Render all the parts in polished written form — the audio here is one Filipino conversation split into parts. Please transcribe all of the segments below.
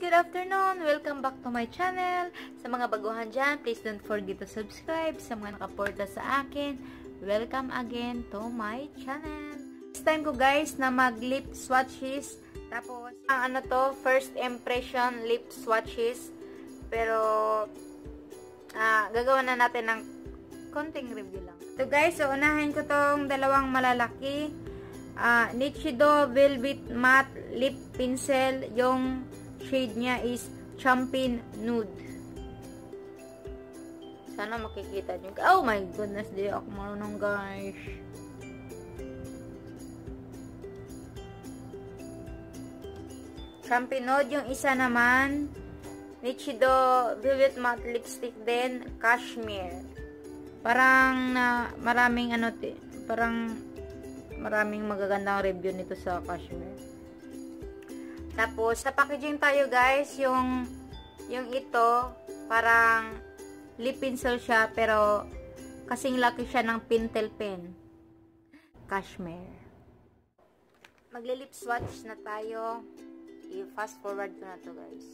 good afternoon! Welcome back to my channel. Sa mga baguhan dyan, please don't forget to subscribe. Sa mga nakaporta sa akin, welcome again to my channel. This time ko guys na mag lip swatches. Tapos, ang first impression lip swatches. Pero, gagawa na natin ng konting review lang. So guys, so unahin ko tong dalawang malalaki. Nichido Velvet Matte Lip Pencil. Yung shade niya is Champagne Nude. Sana makikita nyo. Oh my goodness, di ako marunong guys. Champagne Nude. Yung isa naman, Nichido Velvet Matte Lipstick din, Cashmere. Parang maraming maraming magagandang review nito sa Cashmere. Tapos, sa packaging tayo guys, yung ito, parang lip pencil siya, pero kasing laki siya ng Pentel pen. Cashmere. Magli-lip swatch na tayo. I-fast forward ko na to guys.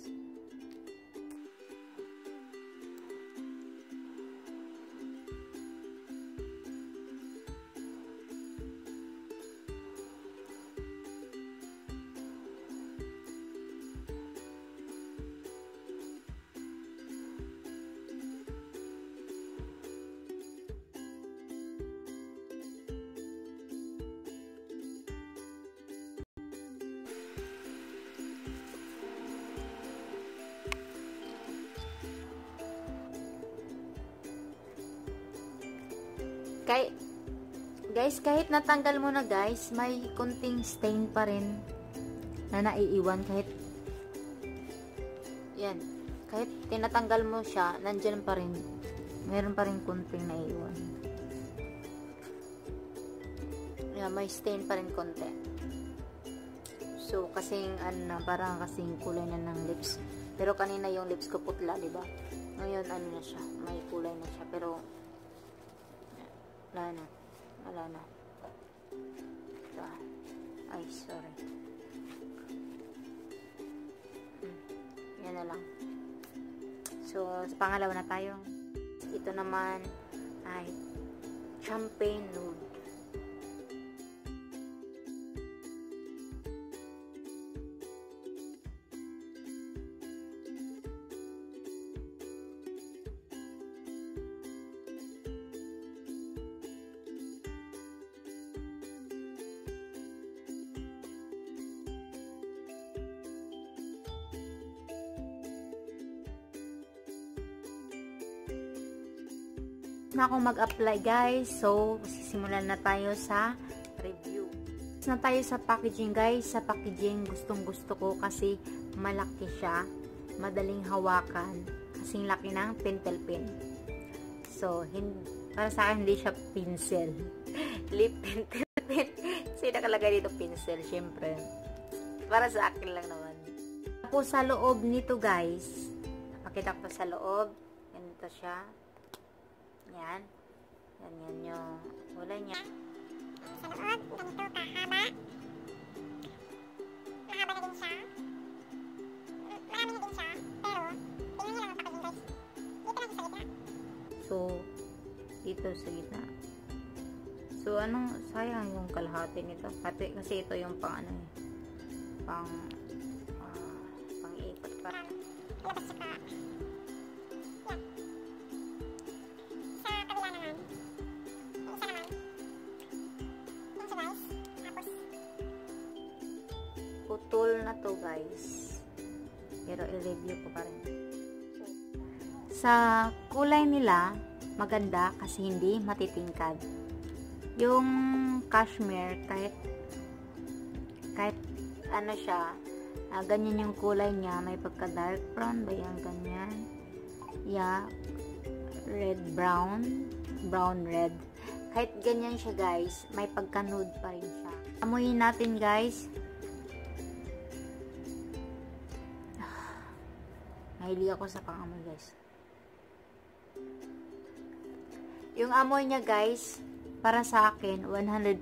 Guys, kahit natanggal mo na guys, may kunting stain pa rin na naiiwan kahit yan. Kahit tinatanggal mo siya, nandyan pa rin. Meron pa rin kunting naiiwan. Yeah, may stain pa rin konti. So, kasing parang kasing kulay na ng lips. Pero kanina yung lips ko putla, di ba? Ngayon na siya, may kulay na siya, pero wala na. Ay, sorry. Yan na lang. So, sa pangalawa na tayo. Ito naman ay Champagne Nude. Na ako mag-apply guys. So, sisimulan na tayo sa review. Na tayo sa packaging guys. Sa packaging, gustong gusto ko kasi malaki siya. Madaling hawakan. Kasing laki ng pentel pen. So, para sa akin hindi siya pencil. Lip pentel pen. Kasi nakalagay dito pencil, syempre. Para sa akin lang naman. Tapos sa loob nito guys. Napakita ko sa loob. Ganito siya. Yan. Yan yung kulay niya. Sa loob, ganito kahaba. Mahaba na din siya. Marami na din siya. Pero, tingnan nyo lang ang packaging guys. Dito lang sa gitna. So, dito sa gitna. So, sayang yung kalahati nito. Kasi ito yung pang pang-ikot pa. Labas siya ka. Putol na to guys, pero i-review ko pa rin. Sa kulay nila maganda kasi hindi matitingkad. Yung cashmere kahit siya, ganyan yung kulay niya, may pagka dark brown ba yan, ganyan, yeah, red brown red, kahit ganyan siya guys, may pagka nude pa rin siya. Amuyin natin guys. Mahilig ako sa pang-amoy guys. Yung amoy niya guys, para sa akin 100%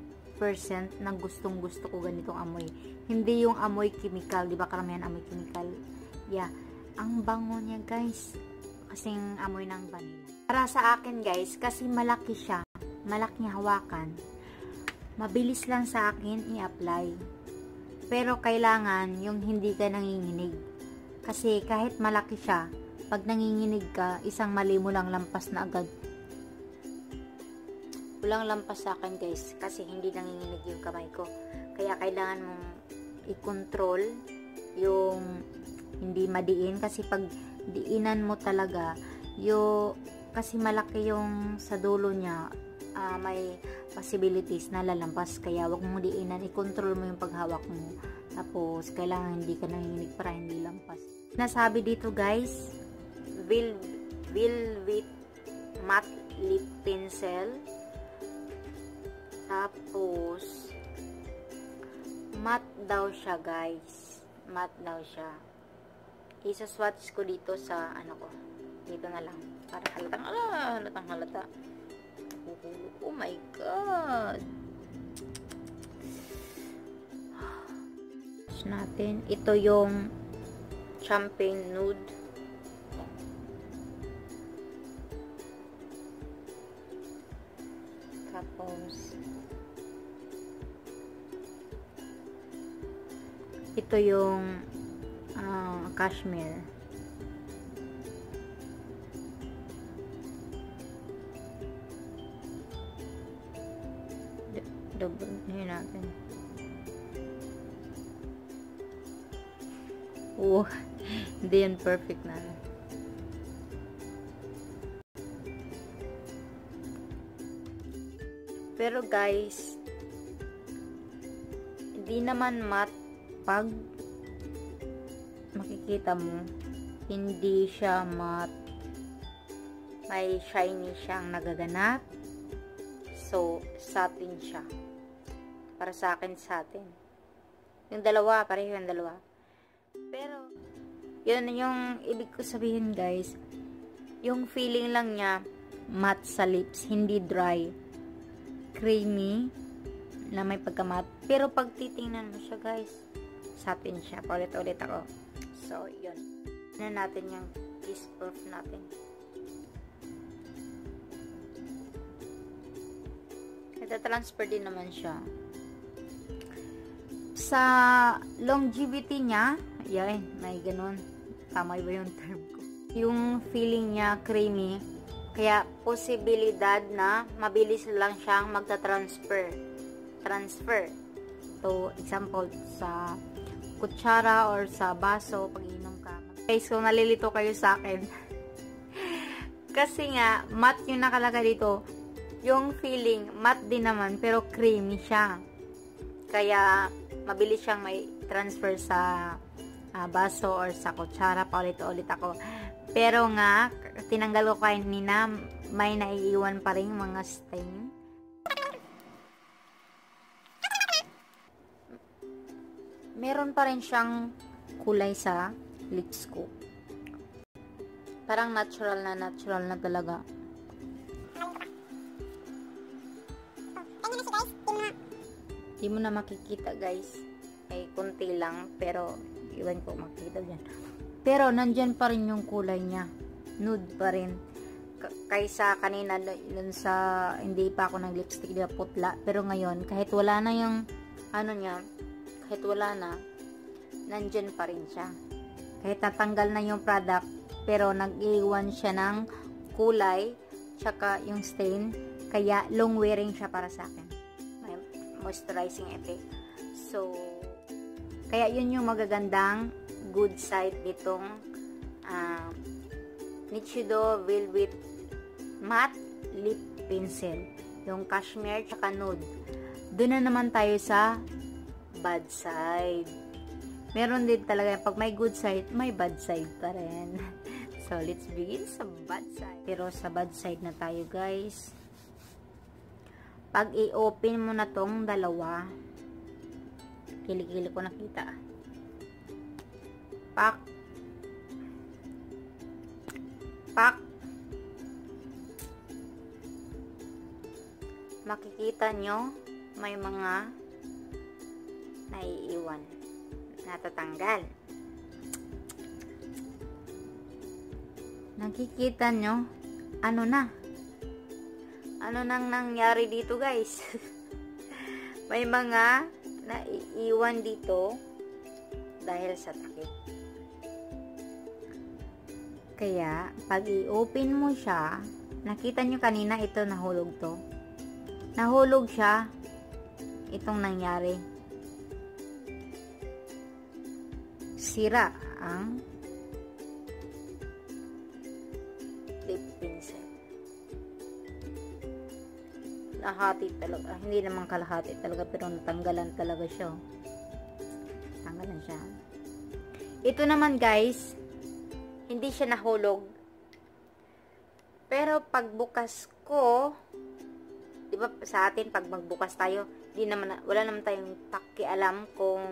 ng gustong gusto ko ganitong amoy. Hindi yung amoy chemical, di ba karamihan amoy chemical. Yeah, ang bango niya guys. Kasing amoy ng vanilla. Para sa akin guys, kasi malaki siya. Malaki hawakan. Mabilis lang sa akin i-apply. Pero kailangan yung hindi ka nanginginig. Kasi kahit malaki siya, pag nanginginig ka, isang mali mo lang lampas na agad. Walang lampas sa akin guys, kasi hindi nanginginig yung kamay ko. Kaya kailangan mong i-control yung hindi madiin. Kasi pag diinan mo talaga, kasi malaki yung sa dulo niya, may possibilities na lalampas. Kaya wag mo diinan, i-control mo yung paghawak mo. Tapos, kailangan hindi ka nanginginig para hindi lampas. Nasabi dito guys, Velvet Matte Lip Pencil. Tapos, matte daw siya guys. Matte daw siya. Isa-swatch ko dito sa, ano ko. Dito na lang. Para halatang halata. Oh my God. Swatch natin. Ito yung Champagne Nude. Tapos, ito yung Cashmere. Double natin. Oh, hindi yan perfect na. Pero guys, hindi naman matte. Pag makikita mo, hindi siya matte. May shiny siyang nagaganap. So, satin siya. Para sa akin, satin. Yung dalawa, pareho yung dalawa. Pero, yun yung ibig ko sabihin guys. Yung feeling lang niya, matte sa lips, hindi dry. Creamy, na may pagka-matte. Pero pag titingnan mo siya guys, satin siya. Paulit-ulit ako. So, yun. Ano natin yung kiss proof natin. Nata-transfer din naman siya. Sa longevity niya, yan, may ganun. Tama ba yung term ko? Yung feeling niya creamy, kaya posibilidad na mabilis lang siyang magta-transfer. So, example, sa kutsara or sa baso, pag inom ka. Okay, so nalilito kayo sa akin. Kasi nga, matte yung nakalagay dito. Yung feeling, matte din naman, pero creamy siya. Kaya, mabilis siyang may transfer sa baso or sa kutsara. Paulit-ulit ako. Pero nga, tinanggal ko kanina, may naiiwan pa rin mga stain. Meron pa rin siyang kulay sa lips ko. Parang natural na talaga. Di mo na makikita guys. Ay kunti lang, pero iwan ko makikita dyan. Pero nandyan pa rin yung kulay niya. Nude pa rin. Kaysa kanina dun sa hindi pa ako ng lipstick na putla. Pero ngayon, kahit wala na yung ano niya, kahit wala na, nandyan pa rin siya. Kahit natanggal na yung product, pero nag-iwan siya ng kulay, tsaka yung stain, kaya long wearing siya para sa akin. May moisturizing effect. So, kaya yun yung magagandang good side nitong Nichido Velvet Matte Lip Pencil. Yung Cashmere tsaka Nude. Doon na naman tayo sa bad side. Meron din talaga, pag may good side, may bad side pa rin. So, let's begin sa bad side. Pero sa bad side na tayo, guys. Pag i-open mo na tong dalawa, kilikili ko nakita. Pak. Makikita nyo, may mga naiiwan, natatanggal. Nakikita nyo? Ano na? Ano nang nangyari dito, guys? May mga naiiwan dito dahil sa takip. Kaya, pag i-open mo siya, nakita nyo kanina ito nahulog to. Nahulog siya. Itong nangyari. Sira ang lip pencil. Kalahati talaga. Hindi naman kalahati talaga, pero natanggalan talaga siya. Tanggalan siya. Ito naman, guys, hindi siya nahulog. Pero pagbukas ko, di ba sa atin pag magbukas tayo, wala naman tayong pakialam kung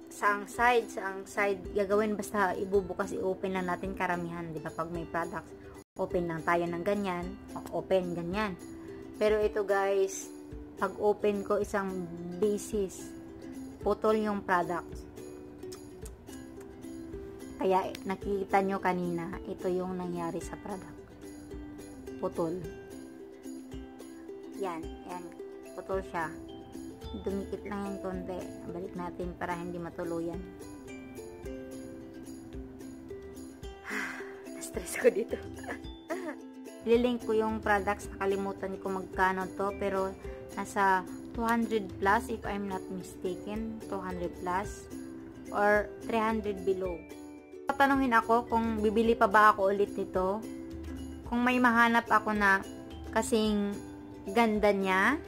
saang side gagawin, basta ibubukas, i-open lang natin karamihan, di ba? Pag may products, open lang tayo ng ganyan, open ganyan. Pero ito, guys, pag open ko isang basis, putol yung products. Kaya nakita nyo kanina, ito yung nangyari sa product. Putol. Yan, putol siya. Dumikit lang yan konti. Balik natin para hindi matuluyan. Na-stress ko dito. Ililink ko yung products. Nakalimutan ko magkano to, pero nasa 200 plus if I'm not mistaken. 200 plus or 300 below. Tatanungin ako kung bibili pa ba ako ulit nito. Kung may mahanap ako na kasing ganda niya,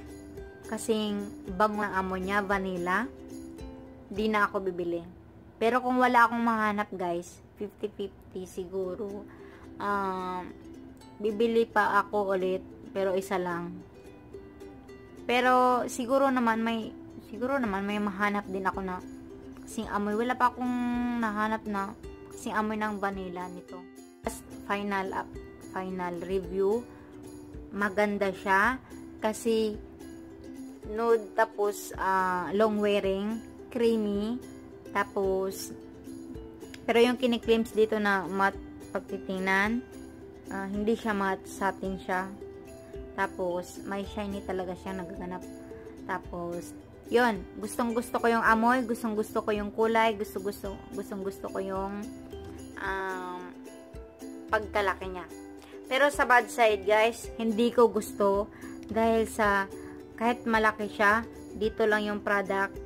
kasing bango ng amo niya, vanilla, di na ako bibili. Pero kung wala akong mahanap, guys, 50-50 siguro, bibili pa ako ulit, pero isa lang. Pero siguro naman may mahanap din ako na kasing amoy. Wala pa akong nahanap na kasing amoy ng vanilla nito. Final review, maganda siya kasi nude, tapos long wearing, creamy, tapos pero yung kiniklims dito na matte, pagtitingnan, hindi siya matte, satin siya. Tapos may shiny talaga siya, nagaganap. Tapos yun, gustong gusto ko yung amoy, gustong gusto ko yung kulay, gustong gusto ko yung pagkalaki niya. Pero sa bad side, guys, hindi ko gusto dahil sa kahit malaki siya, dito lang yung product,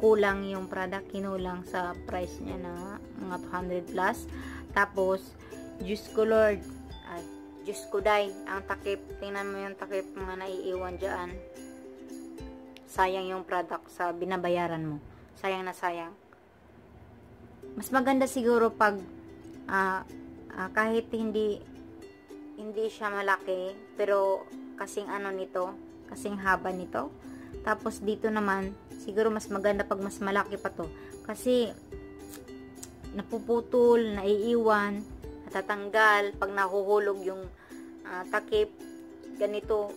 kulang yung product, kinulang sa price niya na mga 200 plus. Tapos, Diyos ko Lord, Diyos ko day, ang takip, tingnan mo yung takip, mga naiiwan dyan. Sayang yung product sa binabayaran mo. Sayang na sayang. Mas maganda siguro pag kahit hindi siya malaki, pero kasing ano nito, kasing haba nito. Tapos dito naman, siguro mas maganda pag mas malaki pa to. Kasi napuputol, naiiwan, natatanggal, pag nahuhulog yung takip, ganito,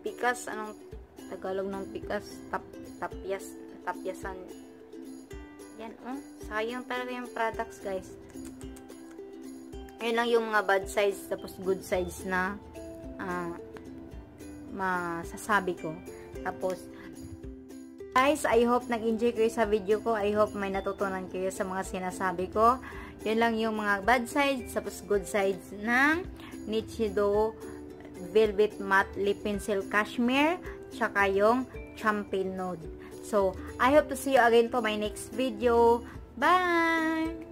pikas, anong Tagalog ng pikas, tapyasan. Yan, sayang talaga yung products, guys. Ayun lang yung mga bad sides, tapos good sides na masasabi ko. Tapos, guys, I hope nag-enjoy kayo sa video ko. I hope may natutunan kayo sa mga sinasabi ko. Yun lang yung mga bad sides, tapos good sides ng Nichido Velvet Matte Lip Pencil Cashmere, tsaka yung Champion Nude. So, I hope to see you again to my next video. Bye!